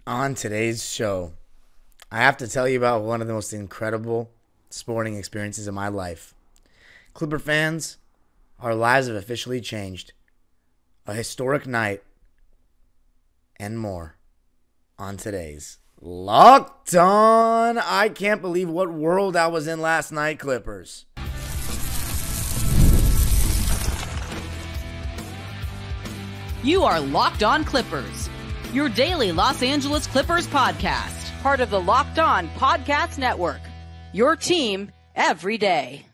On today's show, I have to tell you about one of the most incredible sporting experiences of my life. Clipper fans, our lives have officially changed. A historic night and more on today's Locked On. I can't believe what world I was in last night, Clippers. You are Locked On Clippers, your daily Los Angeles Clippers podcast, part of the Locked On Podcast Network, your team every day.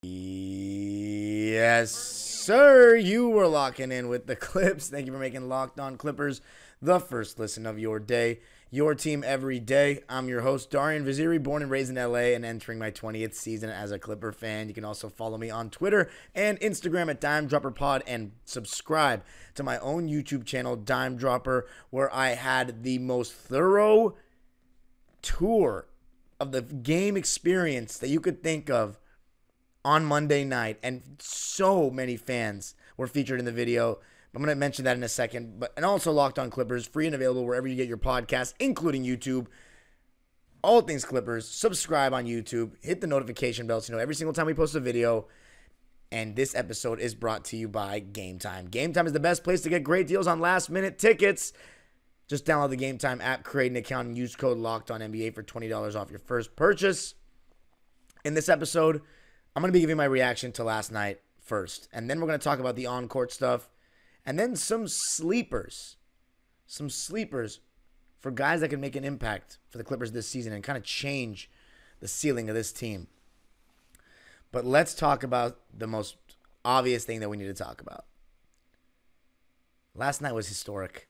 Yes, sir. You were locking in with the Clips. Thank you for making Locked On Clippers the first listen of your day. Your team every day. I'm your host, Darian Vaziri, born and raised in LA and entering my 20th season as a Clipper fan. You can also follow me on Twitter and Instagram at DimeDropperPod and subscribe to my own YouTube channel, Dime Dropper, where I had the most thorough tour of the game experience that you could think of on Monday night, and so many fans were featured in the video. I'm going to mention that in a second. And also Locked On Clippers, free and available wherever you get your podcasts, including YouTube. All things Clippers. Subscribe on YouTube. Hit the notification bell so you know every single time we post a video. And this episode is brought to you by Game Time. Game Time is the best place to get great deals on last-minute tickets. Just download the Game Time app, create an account, and use code LOCKEDONNBA for $20 off your first purchase. In this episode, I'm going to be giving my reaction to last night first. And then we're going to talk about the on-court stuff. And then some sleepers. Some sleepers for guys that can make an impact for the Clippers this season and kind of change the ceiling of this team. But let's talk about the most obvious thing that we need to talk about. Last night was historic.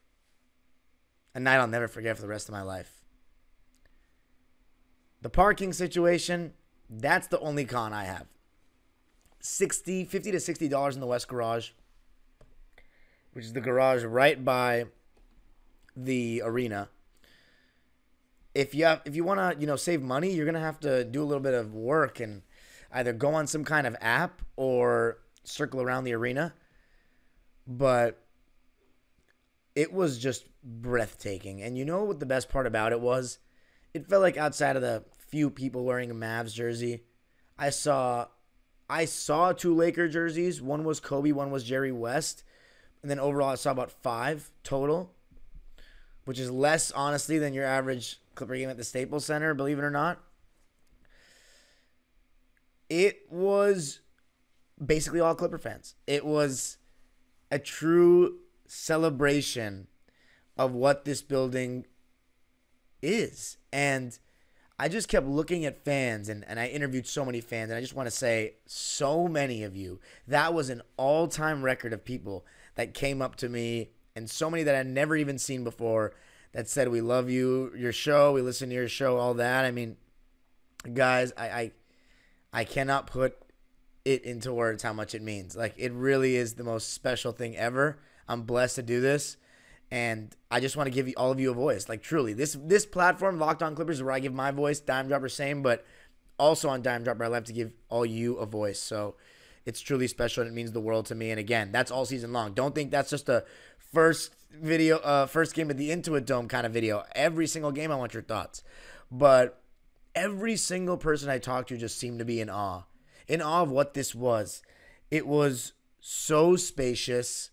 A night I'll never forget for the rest of my life. The parking situation, that's the only con I have. $50 to $60 in the West Garage, which is the garage right by the arena. If you want to, save money, you're going to have to do a little bit of work and either go on some kind of app or circle around the arena. But it was just breathtaking. And you know what the best part about it was? It felt like outside of the few people wearing a Mavs jersey, I saw two Laker jerseys. One was Kobe, one was Jerry West. And then overall, I saw about 5 total, which is less, honestly, than your average Clipper game at the Staples Center, believe it or not. It was basically all Clipper fans. It was a true celebration of what this building is. And I just kept looking at fans, and I interviewed so many fans, and I just want to say, so many of you, that was an all-time record of people that came up to me, and so many that I'd never even seen before that said, we love you, your show, we listen to your show, all that. I mean, guys, I cannot put it into words how much it means. Like, it really is the most special thing ever. I'm blessed to do this. And I just want to give all of you a voice. Like, truly, this platform, Locked On Clippers, is where I give my voice. Dime Dropper, same. But also on Dime Dropper, I love to give all you a voice. So it's truly special, and it means the world to me. And again, that's all season long. Don't think that's just a first game of the Intuit Dome kind of video. Every single game, I want your thoughts. But every single person I talked to just seemed to be in awe of what this was. It was so spacious.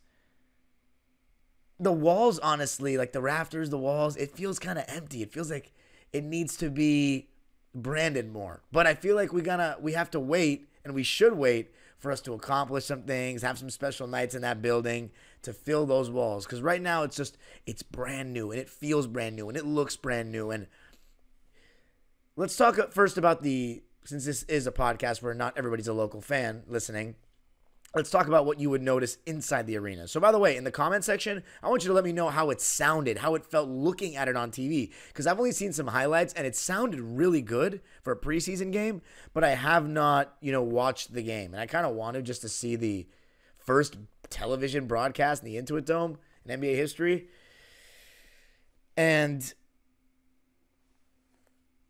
The walls, honestly, like the rafters, the walls, it feels kind of empty. It feels like it needs to be branded more. But I feel like we have to wait, and we should wait for us to accomplish some things, have some special nights in that building to fill those walls. Because right now it's brand new, and it feels brand new, and it looks brand new. And let's talk first about since this is a podcast where not everybody's a local fan listening, let's talk about what you would notice inside the arena. So, by the way, in the comment section, I want you to let me know how it sounded, how it felt looking at it on TV. Because I've only seen some highlights, and it sounded really good for a preseason game, but I have not, watched the game. And I kind of wanted just to see the first television broadcast in the Intuit Dome in NBA history. And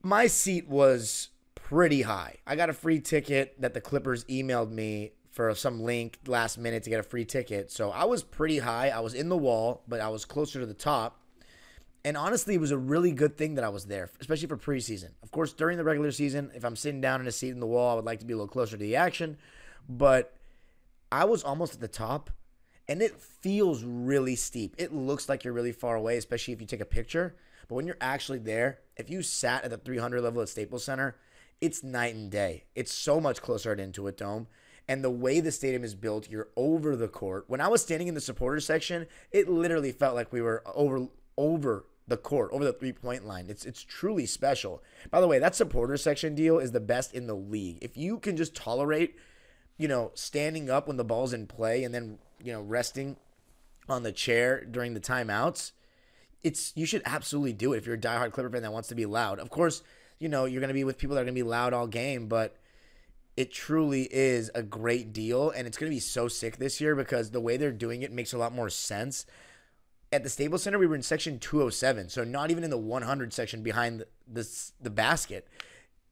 my seat was pretty high. I got a free ticket that the Clippers emailed me for some link last minute to get a free ticket. So I was pretty high. I was in the wall, but I was closer to the top. And honestly, it was a really good thing that I was there, especially for preseason. Of course, during the regular season, if I'm sitting down in a seat in the wall, I would like to be a little closer to the action. But I was almost at the top, and it feels really steep. It looks like you're really far away, especially if you take a picture. But when you're actually there, if you sat at the 300 level at Staples Center, it's night and day. It's so much closer at Intuit Dome. And the way the stadium is built, you're over the court. When I was standing in the supporters section, it literally felt like we were over the court, over the three-point line. It's truly special. By the way, that supporters section deal is the best in the league. If you can just tolerate, standing up when the ball's in play and then, resting on the chair during the timeouts, you should absolutely do it if you're a diehard Clipper fan that wants to be loud. Of course, you're going to be with people that are going to be loud all game, but it truly is a great deal, and it's going to be so sick this year because the way they're doing it makes a lot more sense. At the Staples Center, we were in section 207, so not even in the 100 section behind the basket.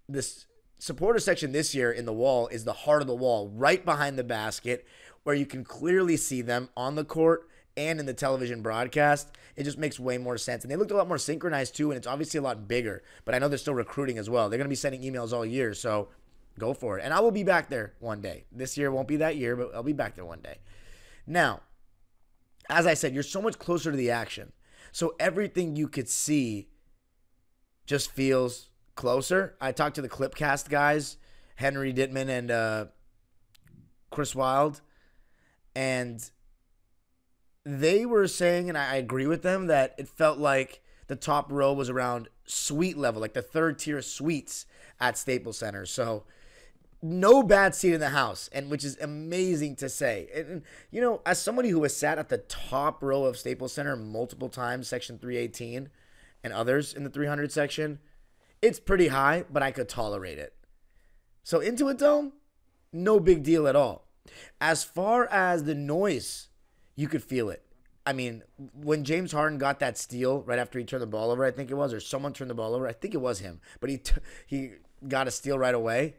This supporter section this year in the wall is the heart of the wall, right behind the basket, where you can clearly see them on the court and in the television broadcast. It just makes way more sense. And they looked a lot more synchronized too, and it's obviously a lot bigger. But I know they're still recruiting as well. They're going to be sending emails all year, so go for it. And I will be back there one day. This year won't be that year, but I'll be back there one day. Now, as I said, you're so much closer to the action. So everything you could see just feels closer. I talked to the Clipcast guys, Henry Dittman and Chris Wilde, and they were saying, and I agree with them, that it felt like the top row was around suite level, like the third tier suites at Staples Center. So no bad seat in the house, and which is amazing to say. And as somebody who has sat at the top row of Staples Center multiple times, section 318 and others in the 300 section, it's pretty high, but I could tolerate it. So Intuit Dome, no big deal at all. As far as the noise, you could feel it. I mean, when James Harden got that steal right after he turned the ball over, I think it was, or someone turned the ball over, I think it was him, but he got a steal right away.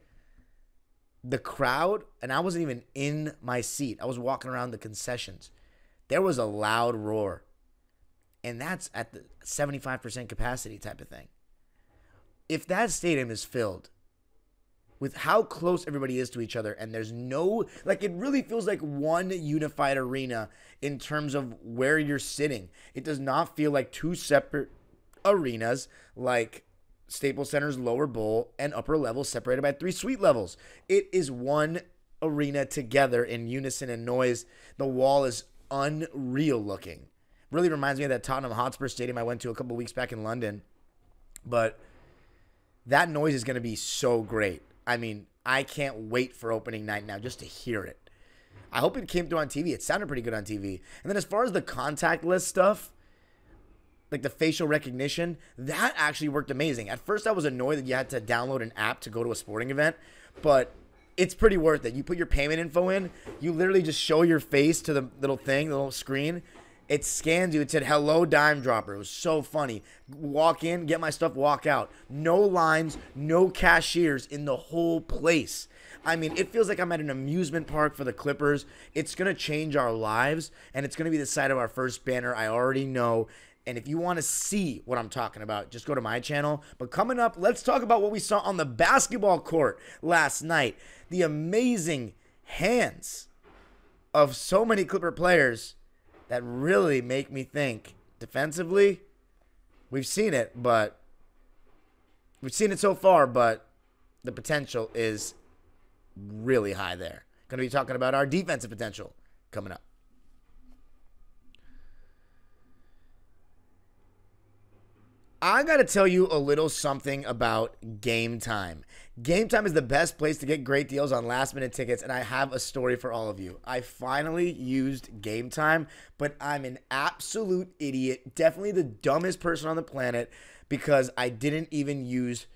The crowd, and I wasn't even in my seat. I was walking around the concessions. There was a loud roar. And that's at the 75% capacity type of thing. If that stadium is filled with how close everybody is to each other, and there's no, it really feels like one unified arena in terms of where you're sitting. It does not feel like two separate arenas like Staples Center's lower bowl and upper level separated by 3 suite levels. It is one arena together in unison and noise. The wall is unreal looking. Really reminds me of that Tottenham Hotspur stadium I went to a couple weeks back in London. But that noise is going to be so great. I mean, I can't wait for opening night now just to hear it. I hope it came through on TV. It sounded pretty good on TV. And then as far as the contactless stuff, like the facial recognition, that actually worked amazing. At first, I was annoyed that you had to download an app to go to a sporting event, but it's pretty worth it. You put your payment info in, you literally just show your face to the little thing, the little screen. It scans you. It said, "Hello, dime dropper." It was so funny. Walk in, get my stuff, walk out. No lines, no cashiers in the whole place. I mean, it feels like I'm at an amusement park for the Clippers. It's going to change our lives, and it's going to be the side of our first banner. I already know. And if you want to see what I'm talking about, just go to my channel. But coming up, let's talk about what we saw on the basketball court last night. The amazing hands of so many Clipper players that really make me think defensively. We've seen it so far, but the potential is really high there. Going to be talking about our defensive potential coming up. I got to tell you a little something about Game Time. Game Time is the best place to get great deals on last-minute tickets, and I have a story for all of you. I finally used Game Time, but I'm an absolute idiot, definitely the dumbest person on the planet, because I didn't even use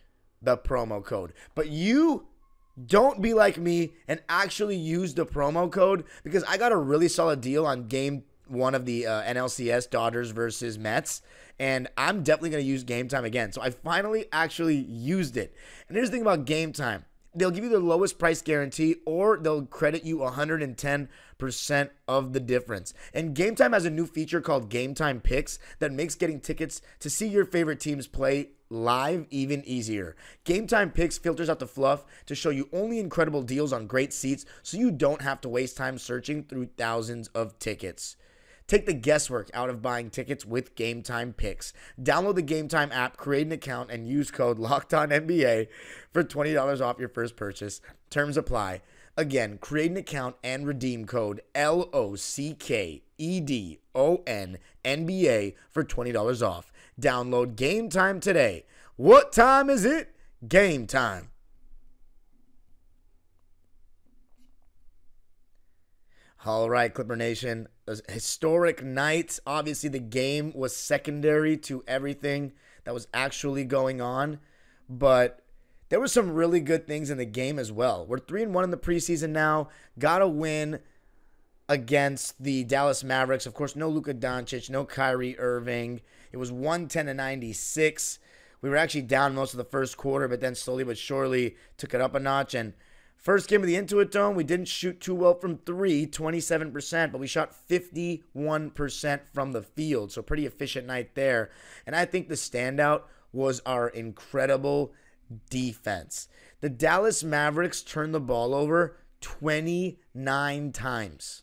the promo code. But you don't be like me and actually use the promo code, because I got a really solid deal on Game 1 of the NLCS Dodgers versus Mets, and I'm definitely going to use Game Time again. So I finally actually used it. And here's the thing about Game Time. they'll give you the lowest price guarantee, or they'll credit you 110% of the difference. And Game Time has a new feature called Game Time Picks that makes getting tickets to see your favorite teams play live even easier. Game Time Picks filters out the fluff to show you only incredible deals on great seats, so you don't have to waste time searching through thousands of tickets. Take the guesswork out of buying tickets with Game Time Picks. Download the Game Time app, create an account, and use code LOCKEDONNBA for $20 off your first purchase. Terms apply. Again, create an account and redeem code LOCKEDONNBA for $20 off. Download Game Time today. What time is it? Game time. All right, Clipper Nation, a historic night. Obviously, the game was secondary to everything that was actually going on, but there were some really good things in the game as well. We're 3-1 in the preseason now. Got a win against the Dallas Mavericks. Of course, no Luka Doncic, no Kyrie Irving. It was 110-96. We were actually down most of the first quarter, but then slowly but surely took it up a notch. And first game of the Intuit Dome, we didn't shoot too well from three, 27%, but we shot 51% from the field. So pretty efficient night there. And I think the standout was our incredible defense. The Dallas Mavericks turned the ball over 29 times.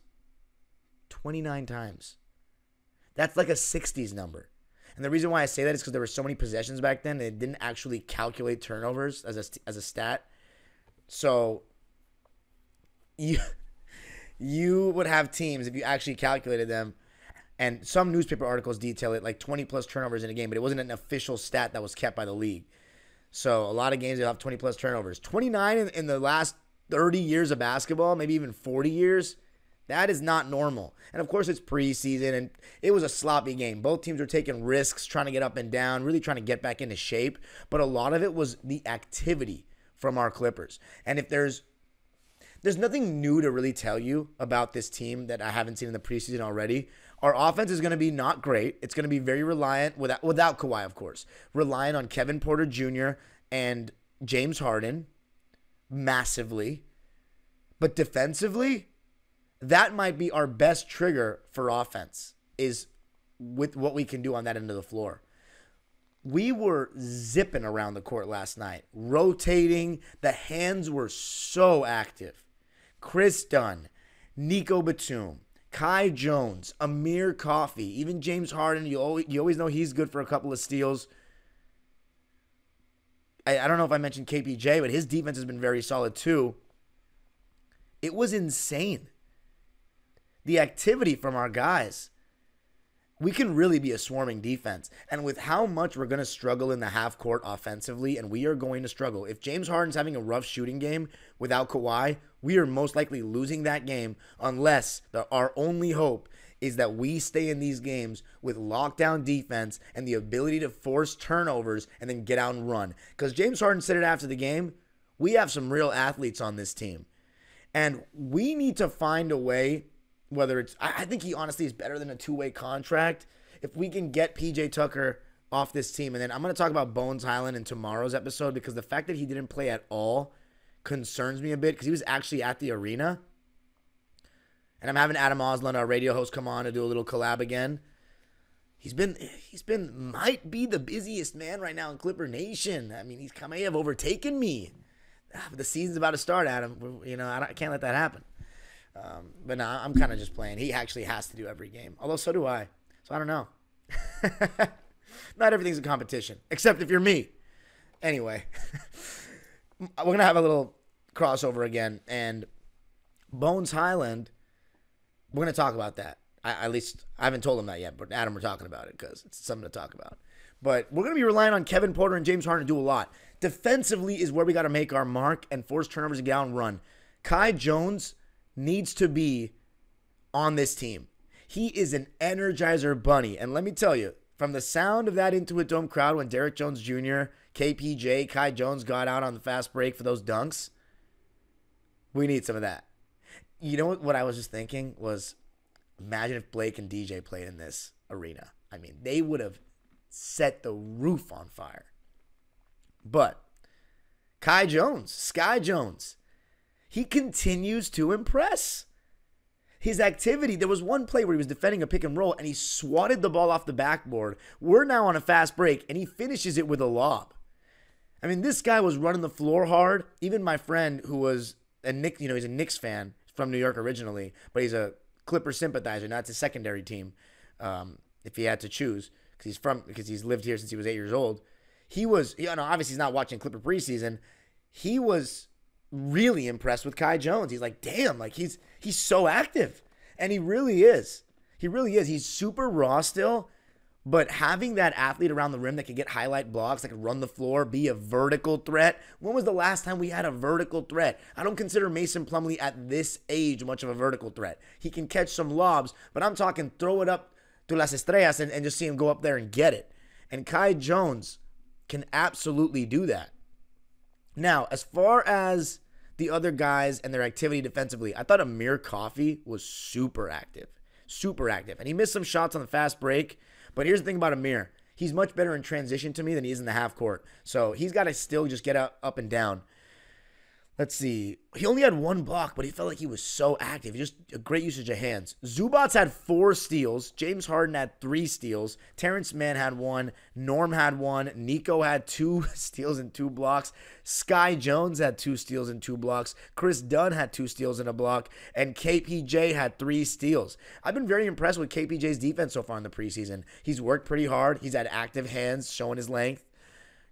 29 times. That's like a 60s number. And the reason why I say that is because there were so many possessions back then, and it didn't actually calculate turnovers as a stat. So you would have teams, if you actually calculated them, and some newspaper articles detail it, like 20-plus turnovers in a game, but it wasn't an official stat that was kept by the league. So a lot of games, they'll have 20-plus turnovers. 29 in the last 30 years of basketball, maybe even 40 years, that is not normal. And, of course, it's preseason, and it was a sloppy game. Both teams were taking risks, trying to get up and down, really trying to get back into shape. But a lot of it was the activity from our Clippers. And if there's nothing new to really tell you about this team that I haven't seen in the preseason already. Our offense is going to be not great. It's going to be very reliant, without Kawhi, of course, reliant on Kevin Porter Jr. and James Harden massively. But defensively, that might be our best trigger for offense, is with what we can do on that end of the floor. We were zipping around the court last night, rotating. The hands were so active. Chris Dunn, Nico Batum, Kai Jones, Amir Coffey, even James Harden. You always know he's good for a couple of steals. I don't know if I mentioned KPJ, but his defense has been very solid too. It was insane. The activity from our guys. We can really be a swarming defense. And with how much we're going to struggle in the half court offensively, and we are going to struggle. If James Harden's having a rough shooting game without Kawhi, we are most likely losing that game, unless our only hope is that we stay in these games with lockdown defense and the ability to force turnovers and then get out and run. Because James Harden said it after the game, we have some real athletes on this team. And we need to find a way, whether it's, I think he honestly is better than a two-way contract. If we can get PJ Tucker off this team, and then I'm going to talk about Bones Highland in tomorrow's episode, because the fact that he didn't play at all concerns me a bit, because he was actually at the arena. And I'm having Adam Osland, our radio host, come on to do a little collab again. Might be the busiest man right now in Clipper Nation. I mean, he may have overtaken me. The season's about to start, Adam. I can't let that happen. But no, I'm kind of just playing. He actually has to do every game. Although so do I. So I don't know. Not everything's a competition. Except if you're me. Anyway. We're going to have a little crossover again. And Bones Highland, we're going to talk about that. At least I haven't told him that yet. But Adam, we're talking about it because it's something to talk about. But we're going to be relying on Kevin Porter and James Harden to do a lot. Defensively is where we got to make our mark and force turnovers and get out and run. Kai Jones needs to be on this team. He is an energizer bunny. And let me tell you, from the sound of that Intuit Dome crowd when Derrick Jones Jr., KPJ, Kai Jones got out on the fast break for those dunks, we need some of that. You know what I was just thinking was, imagine if Blake and DJ played in this arena. I mean, they would have set the roof on fire. But Kai Jones, Sky Jones. He continues to impress. His activity, there was one play where he was defending a pick and roll and he swatted the ball off the backboard. We're now on a fast break and he finishes it with a lob. I mean, this guy was running the floor hard. Even my friend who was he's a Knicks fan from New York originally, but he's a Clippers sympathizer. Now it's a secondary team if he had to choose because he's lived here since he was 8 years old. He was, obviously he's not watching Clipper preseason. He was really impressed with Kai Jones. He's like, damn, like he's so active. And he really is. He really is. He's super raw still, but having that athlete around the rim that can get highlight blocks, that can run the floor, be a vertical threat. When was the last time we had a vertical threat? I don't consider Mason Plumlee at this age much of a vertical threat. He can catch some lobs, but I'm talking throw it up to las estrellas and just see him go up there and get it. And Kai Jones can absolutely do that. Now, as far as the other guys and their activity defensively, I thought Amir Coffey was super active. Super active. And he missed some shots on the fast break. But here's the thing about Amir. He's much better in transition to me than he is in the half court. So he's got to still just get up and down. Let's see. He only had one block, but he felt like he was so active. Just a great usage of hands. Zubats had 4 steals. James Harden had 3 steals. Terrence Mann had 1. Norm had 1. Nico had 2 steals and 2 blocks. Sky Jones had 2 steals and 2 blocks. Chris Dunn had 2 steals and a block. And KPJ had 3 steals. I've been very impressed with KPJ's defense so far in the preseason. He's worked pretty hard. He's had active hands, showing his length.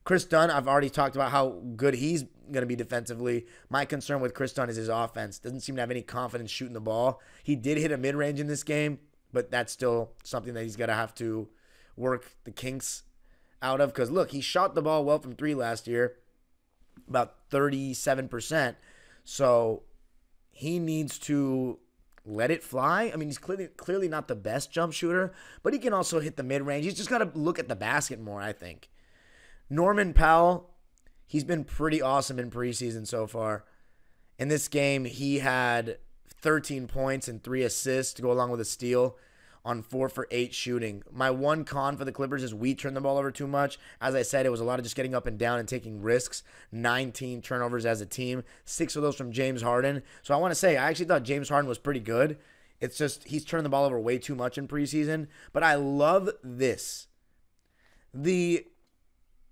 Chris Dunn, I've already talked about how good he's going to be defensively. My concern with Chris Dunn is his offense. Doesn't seem to have any confidence shooting the ball. He did hit a mid-range in this game, but that's still something that he's going to have to work the kinks out of. Because, look, he shot the ball well from 3 last year, about 37%. So he needs to let it fly. I mean, he's clearly not the best jump shooter, but he can also hit the mid-range. He's just got to look at the basket more, I think. Norman Powell, he's been pretty awesome in preseason so far. In this game, he had 13 points and 3 assists to go along with a steal on 4 for 8 shooting. My one con for the Clippers is we turn the ball over too much. As I said, it was a lot of just getting up and down and taking risks. 19 turnovers as a team, 6 of those from James Harden. So I want to say, I actually thought James Harden was pretty good. It's just he's turned the ball over way too much in preseason. But I love this. The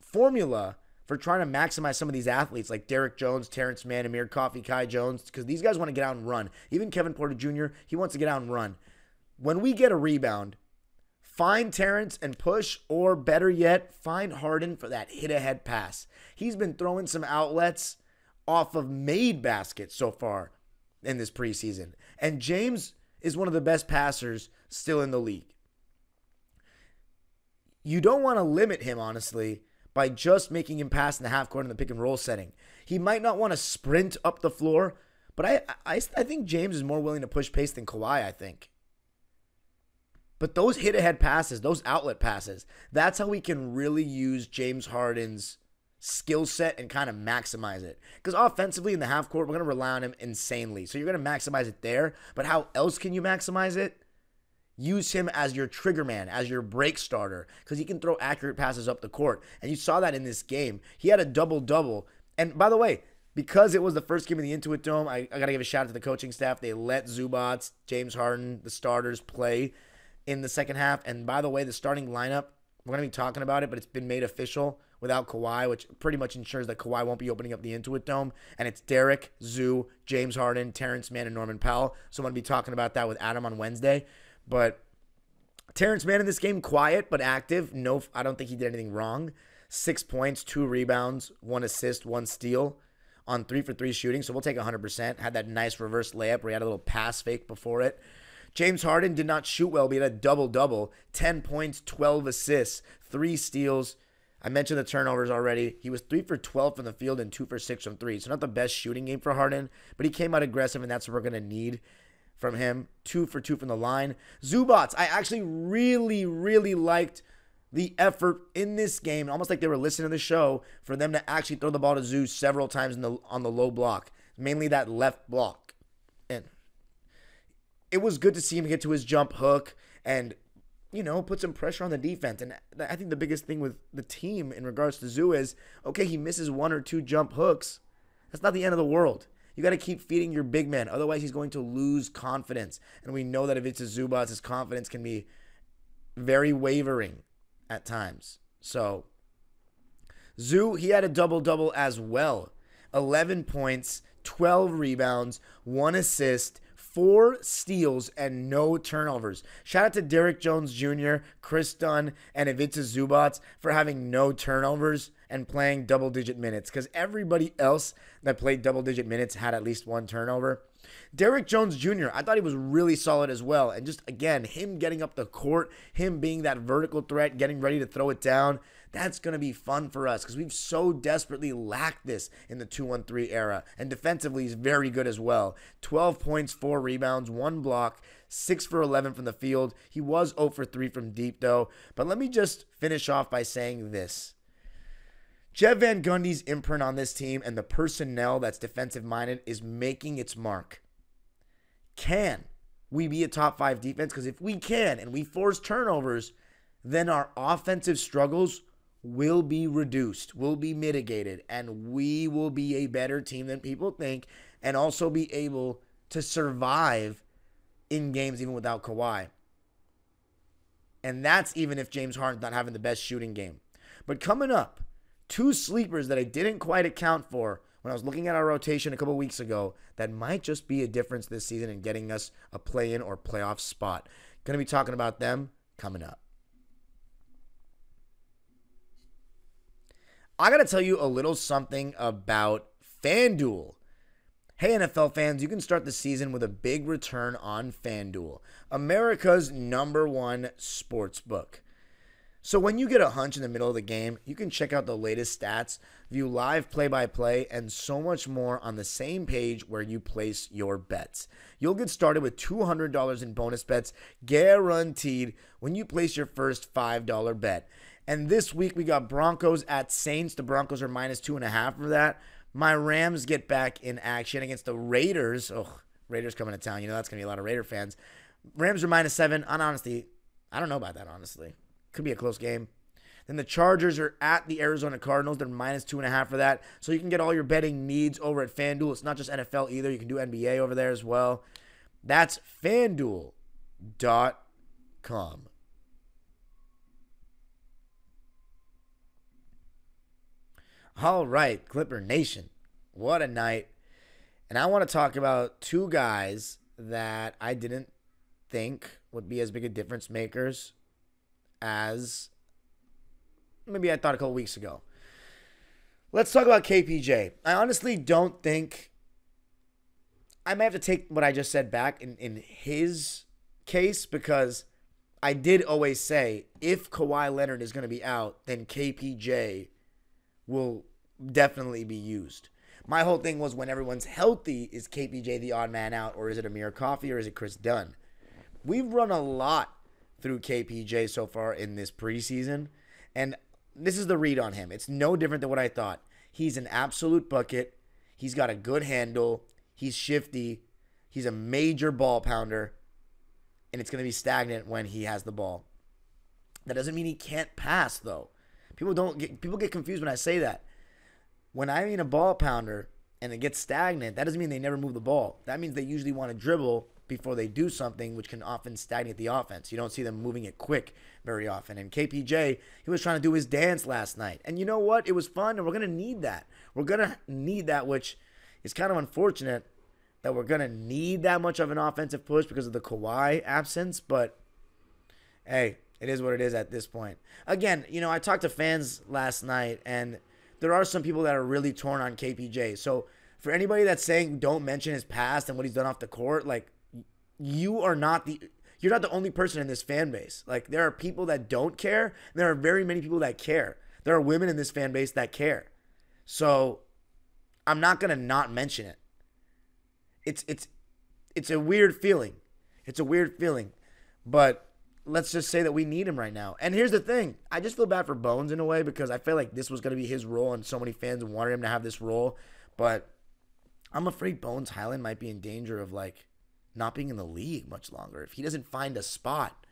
formula for trying to maximize some of these athletes like Derrick Jones, Terrence Mann, Amir Coffey, Kai Jones, because these guys want to get out and to even Kevin Porter Jr., he wants to get out and run. When we get a rebound, find Terrence and push, or better yet, find Harden for that hit-ahead pass. He's been throwing some outlets off of made baskets so far in this preseason. And James is one of the best passers still in the league. You don't want to limit him, honestly, by just making him pass in the half court in the pick and roll setting. He might not want to sprint up the floor, but I think James is more willing to push pace than Kawhi, I think. But those hit-ahead passes, those outlet passes, that's how we can really use James Harden's skill set and kind of maximize it. Because offensively in the half court, we're going to rely on him insanely. So you're going to maximize it there, but how else can you maximize it? Use him as your trigger man, as your break starter, because he can throw accurate passes up the court. And you saw that in this game. He had a double-double. And by the way, because it was the first game of the Intuit Dome, I got to give a shout out to the coaching staff. They let Zubats, James Harden, the starters play in the second half. And by the way, the starting lineup, we're going to be talking about it, but it's been made official without Kawhi, which pretty much ensures that Kawhi won't be opening up the Intuit Dome. And it's Derek, Zoo, James Harden, Terrence Mann, and Norman Powell. So I'm going to be talking about that with Adam on Wednesday. But Terrence Mann in this game, quiet but active. No, I don't think he did anything wrong. 6 points, 2 rebounds, 1 assist, 1 steal on 3 for 3 shooting. So we'll take 100%. Had that nice reverse layup where he had a little pass fake before it. James Harden did not shoot well, but he had a double-double. 10 points, 12 assists, 3 steals. I mentioned the turnovers already. He was 3 for 12 from the field and 2 for 6 from 3. So not the best shooting game for Harden, but he came out aggressive, and that's what we're going to need from him. 2 for 2 from the line. Zubats, I actually really, really liked the effort in this game, almost like they were listening to the show, for them to actually throw the ball to Zoo several times on the low block, mainly that left block. And it was good to see him get to his jump hook and put some pressure on the defense. And I think the biggest thing with the team in regards to Zoo is, okay, he misses 1 or 2 jump hooks. That's not the end of the world. You got to keep feeding your big man. Otherwise, he's going to lose confidence. And we know that if it's a Zubac, his confidence can be very wavering at times. So, Zoo, he had a double-double as well. 11 points, 12 rebounds, 1 assist, 4 steals, and no turnovers. Shout out to Derrick Jones Jr., Chris Dunn, and Ivica Zubac for having no turnovers and playing double-digit minutes, because everybody else that played double-digit minutes had at least 1 turnover. Derrick Jones Jr., I thought he was really solid as well. And just, again, him getting up the court, him being that vertical threat, getting ready to throw it down, that's going to be fun for us because we've so desperately lacked this in the 2-1-3 era. And defensively, he's very good as well. 12 points, 4 rebounds, 1 block, 6 for 11 from the field. He was 0 for 3 from deep, though. But let me just finish off by saying this. Jeff Van Gundy's imprint on this team and the personnel that's defensive-minded is making its mark. Can we be a top 5 defense? Because if we can and we force turnovers, then our offensive struggles will be reduced, will be mitigated, and we will be a better team than people think and also be able to survive in games even without Kawhi. And that's even if James Harden's not having the best shooting game. But coming up, 2 sleepers that I didn't quite account for when I was looking at our rotation a couple weeks ago that might just be a difference this season in getting us a play-in or playoff spot. Going to be talking about them coming up. I got to tell you a little something about FanDuel. Hey, NFL fans, you can start the season with a big return on FanDuel, America's #1 sports book. So when you get a hunch in the middle of the game, you can check out the latest stats, view live play-by-play, and so much more on the same page where you place your bets. You'll get started with $200 in bonus bets guaranteed when you place your first $5 bet. And this week we got Broncos at Saints. The Broncos are -2.5 for that. My Rams get back in action against the Raiders. Oh, Raiders coming to town. That's going to be a lot of Raider fans. Rams are -7. Honestly, I don't know about that, honestly. Could be a close game. Then the Chargers are at the Arizona Cardinals. They're -2.5 for that. So you can get all your betting needs over at FanDuel. It's not just NFL either. You can do NBA over there as well. That's FanDuel.com. All right, Clipper Nation. What a night. And I want to talk about 2 guys that I didn't think would be as big a difference makers as maybe I thought a couple weeks ago. Let's talk about KPJ. I honestly don't think I may have to take what I just said back in his case, because I did always say if Kawhi Leonard is going to be out, then KPJ will definitely be used. My whole thing was when everyone's healthy, is KPJ the odd man out, or is it Amir Coffey, or is it Chris Dunn? We've run a lot through KPJ so far in this preseason, and this is the read on him. It's no different than what I thought. He's an absolute bucket. He's got a good handle. He's shifty. He's a major ball pounder, and it's going to be stagnant when he has the ball. That doesn't mean he can't pass, though. People get confused when I say that. When I mean a ball pounder and it gets stagnant, that doesn't mean they never move the ball. That means they usually want to dribble before they do something, which can often stagnate the offense. You don't see them moving it quick very often. And KPJ, he was trying to do his dance last night. And you know what? It was fun, and we're going to need that. We're going to need that, which is kind of unfortunate that we're going to need that much of an offensive push because of the Kawhi absence. But, hey, it is what it is at this point. Again, I talked to fans last night, and there are some people that are really torn on KPJ. So for anybody that's saying don't mention his past and what he's done off the court, like, you're not the only person in this fan base. Like, there are people that don't care, and there are very many people that care. There are women in this fan base that care. So I'm not going to not mention it. It's a weird feeling. It's a weird feeling. But let's just say that we need him right now. And here's the thing. I just feel bad for Bones in a way, because I feel like this was going to be his role, and so many fans wanted him to have this role. But I'm afraid Bones Highland might be in danger of, like, not being in the league much longer if he doesn't find a spot.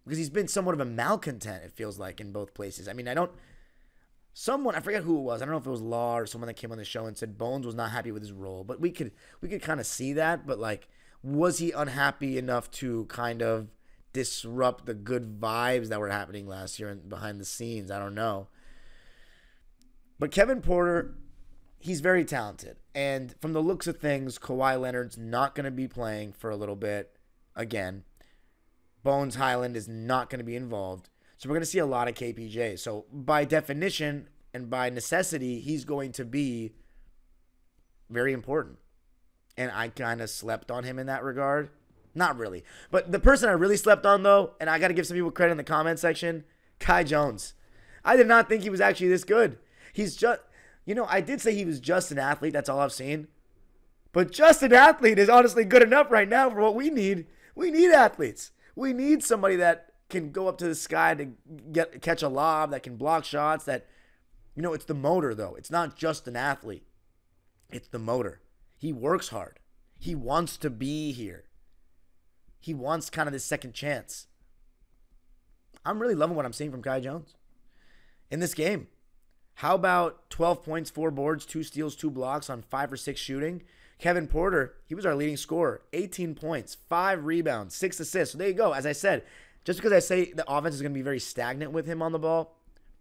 because he's been somewhat of a malcontent, it feels like, in both places. I mean, I forget who it was. I don't know if it was Law or someone that came on the show and said Bones was not happy with his role, but we could kind of see that. But like, was he unhappy enough to kind of disrupt the good vibes that were happening last year and behind the scenes? I don't know. But Kevin Porter, he's very talented. And from the looks of things, Kawhi Leonard's not going to be playing for a little bit again. Bones Highland is not going to be involved. So we're going to see a lot of KPJ. So by definition and by necessity, he's going to be very important. And I kind of slept on him in that regard. Not really. But the person I really slept on, though, and I got to give some people credit in the comment section, Kai Jones. I did not think he was actually this good. He's just, I did say he was just an athlete. That's all I've seen. But just an athlete is honestly good enough right now for what we need. We need athletes. We need somebody that can go up to the sky to catch a lob, that can block shots, that, it's the motor, though. It's not just an athlete. It's the motor. He works hard. He wants to be here. He wants kind of this second chance. I'm really loving what I'm seeing from Kai Jones in this game. How about 12 points, 4 boards, 2 steals, 2 blocks on 5 or 6 shooting? Kevin Porter, he was our leading scorer. 18 points, 5 rebounds, 6 assists. So there you go. As I said, just because I say the offense is going to be very stagnant with him on the ball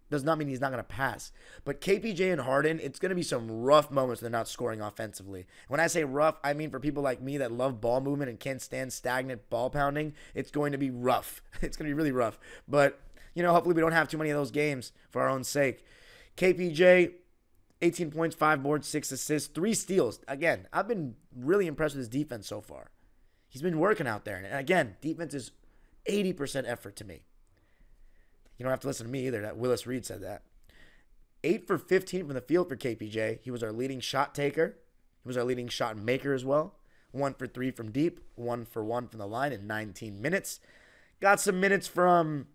does not mean he's not going to pass. But KPJ and Harden, it's going to be some rough moments when they're not scoring offensively. When I say rough, I mean for people like me that love ball movement and can't stand stagnant ball pounding, it's going to be rough. It's going to be really rough. But, hopefully we don't have too many of those games for our own sake. KPJ, 18 points, 5 boards, 6 assists, 3 steals. Again, I've been really impressed with his defense so far. He's been working out there. And again, defense is 80% effort to me. You don't have to listen to me either. That Willis Reed said that. 8 for 15 from the field for KPJ. He was our leading shot taker. He was our leading shot maker as well. 1 for 3 from deep. 1 for 1 from the line in 19 minutes. Got some minutes from,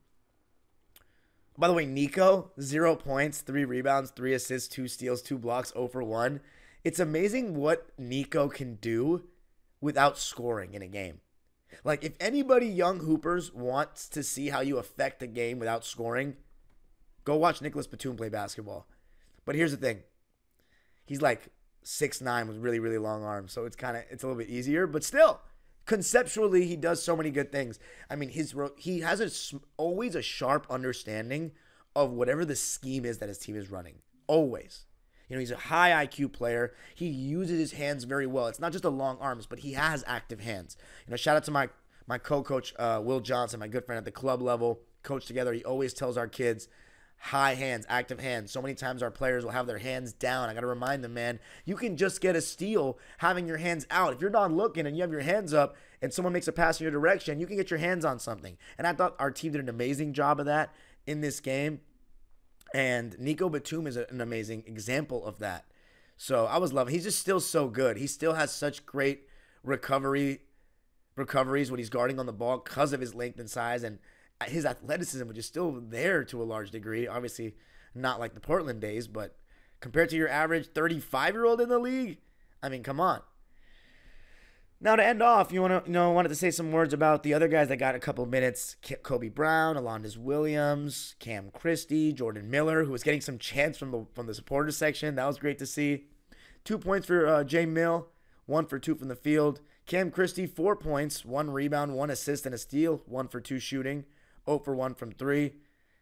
by the way, Nico. 0 points, 3 rebounds, 3 assists, 2 steals, 2 blocks, 0 for 1. It's amazing what Nico can do without scoring in a game. Like, if anybody young hoopers wants to see how you affect a game without scoring, go watch Nicholas Batum play basketball. But here's the thing. He's like 6'9" with really, really long arms, so it's a little bit easier. But still, conceptually, he does so many good things. I mean, he has always a sharp understanding of whatever the scheme is that his team is running. Always. He's a high IQ player. He uses his hands very well. It's not just the long arms, but he has active hands. Shout out to my co-coach, Will Johnson, my good friend at the club level. Coach together. He always tells our kids, high hands, active hands. So many times our players will have their hands down. I got to remind them, man, you can just get a steal having your hands out. If you're not looking and you have your hands up and someone makes a pass in your direction, you can get your hands on something. And I thought our team did an amazing job of that in this game. And Nico Batum is an amazing example of that. So I was loving. He's just still so good. He still has such great recoveries when he's guarding on the ball because of his length and size and his athleticism, which is still there to a large degree. Obviously, not like the Portland days, but compared to your average 35-year-old in the league, I mean, come on. Now to end off, wanted to say some words about the other guys that got a couple of minutes. Kobe Brown, Alondes Williams, Cam Christie, Jordan Miller, who was getting some chants from the supporters section. That was great to see. 2 points for Jay Mill, 1 for 2 from the field. Cam Christie, 4 points, 1 rebound, 1 assist and a steal, 1 for 2 shooting, 0 for 1 from 3.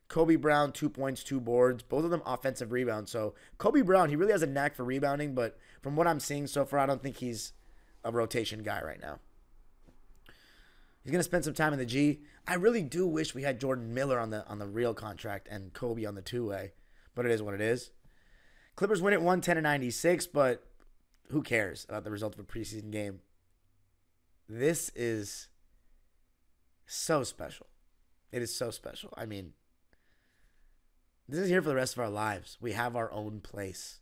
Kobe Brown, 2 points, 2 boards, both of them offensive rebounds. So Kobe Brown, he really has a knack for rebounding, but from what I'm seeing so far, I don't think he's a rotation guy right now. He's going to spend some time in the G. I really do wish we had Jordan Miller on the real contract and Kobe on the two-way, but it is what it is. Clippers win it 110-96, but who cares about the result of a preseason game? This is so special. It is so special. I mean, this is here for the rest of our lives. We have our own place.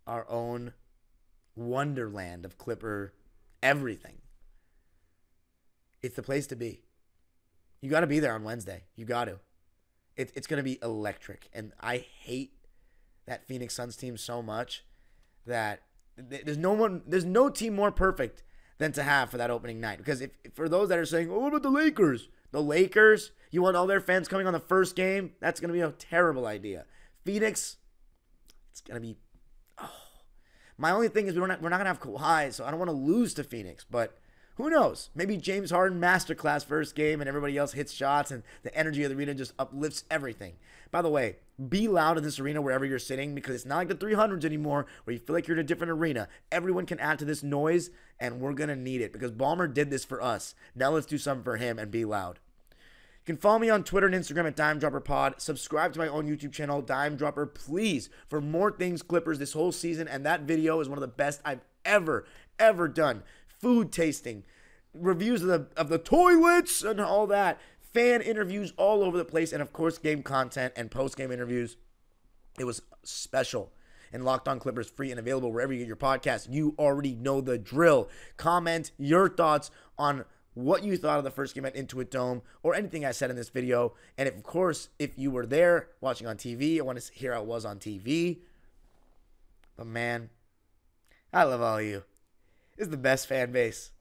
Our own wonderland of Clipper everything. It's the place to be. You got to be there on Wednesday. You got to. It's going to be electric. And I hate that Phoenix Suns team so much that there's no team more perfect than to have for that opening night. Because if for those that are saying, oh, what about the Lakers? The Lakers, you want all their fans coming on the first game? That's going to be a terrible idea. Phoenix, it's going to be... Oh. My only thing is we're not going to have Kawhi, so I don't want to lose to Phoenix, but who knows? Maybe James Harden masterclass first game and everybody else hits shots and the energy of the arena just uplifts everything. By the way, be loud in this arena wherever you're sitting because it's not like the 300s anymore where you feel like you're in a different arena. Everyone can add to this noise, and we're going to need it because Ballmer did this for us. Now let's do something for him and be loud. You can follow me on Twitter and Instagram at DimeDropperPod. Subscribe to my own YouTube channel, Dime Dropper, please, for more things Clippers this whole season. And that video is one of the best I've ever done. Food tasting, reviews of the toilets and all that. Fan interviews all over the place. And, of course, game content and post-game interviews. It was special. And Locked On Clippers, free and available wherever you get your podcast. You already know the drill. Comment your thoughts on what you thought of the first game at Intuit Dome or anything I said in this video. And, of course, if you were there watching on TV, I want to hear how it was on TV. But, man, I love all of you. This is the best fan base.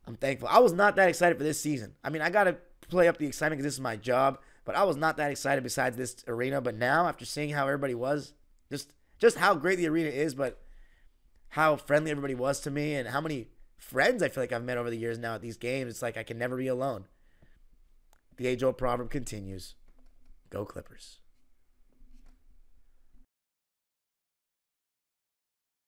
I'm thankful. I was not that excited for this season. I mean, I got to play up the excitement because this is my job. But I was not that excited besides this arena. But now, after seeing how everybody was, just how great the arena is, but how friendly everybody was to me and how many friends I feel like I've met over the years now at these games, it's like I can never be alone. The age-old proverb continues. Go Clippers.